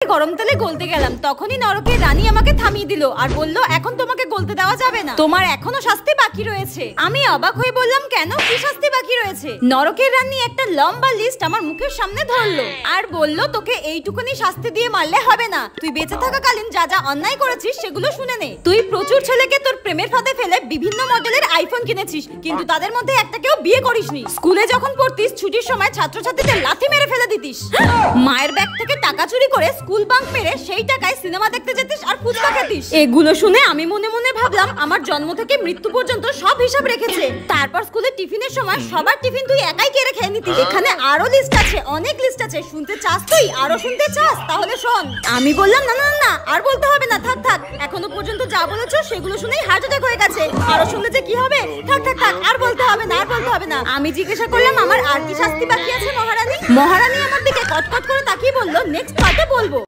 গরম তেলে গলতে গেলাম, তখনই নরকের রানী আমাকে থামিয়ে দিল আর বলল এখন তোমাকে গলতে দেওয়া যাবে না, তোমার এখনো শাস্তি বাকি রয়েছে। আমি অবাক হয়ে বললাম কেন, কি শাস্তি বাকি রয়েছে? নরকের রানী একটা লম্বা লিস্ট আমার মুখের সামনে ধরলো আর বলল তোকে এইটুকুনি শাস্তি দিয়ে মারলে হবে না, তুই বেঁচে থাকাকালীন যা যা অন্যায় করেছিস সেগুলো শুনে নে। তুই প্রচুর ছেলেকে তোর প্রেমের ফাঁদে ফেলে বিভিন্ন মডেলের আইফোন কিনেছিস, কিন্তু তাদের মধ্যে একটাকেও বিয়ে করিসনি। স্কুলে যখন পড়তিস ছুটির সময় ছাত্রছাত্রীদের লাথি মেরে ফেলে দিতিস। মায়ের ব্যাগ থেকে টাকা চুরি করে স্কুল বাঙ্ক মেরে সেই টাকায় সিনেমা দেখতে যেতিস আর ফুচকা খেতিস। এগুলো শুনে আমি মনে মনে ভাবলাম আমার জন্ম থেকে মৃত্যু পর্যন্ত সব হিসাব রেখেছে। তারপর স্কুলে টিফিনের সময় সবার টিফিন তুই একাই কেড়ে খেয়ে নিতিস। এখানে আরো লিস্ট আছে, অনেক লিস্ট আছে, শুনতে চাস তুই? আরো শুনতে চাস? তাহলে শোন। আমি বললাম না না না, আর বলতে হবে না, থাক থাক, এখনো পর্যন্ত যা বলেছো সেগুলো শুনেই হার্ট অ্যাটাক হয়ে গেছে, আরো শুনলে যে কি হবে? থাক থাক থাক, আর বলতে হবে না, আর বলতে হবে না। আমি জিজ্ঞাসা করলাম আমার আর কি শাস্তি বাকি আছে মহারানী? মহারানী আমার দিকে কটকট করে তাকিয়ে বলল নেক্সট পার্টে বলবো।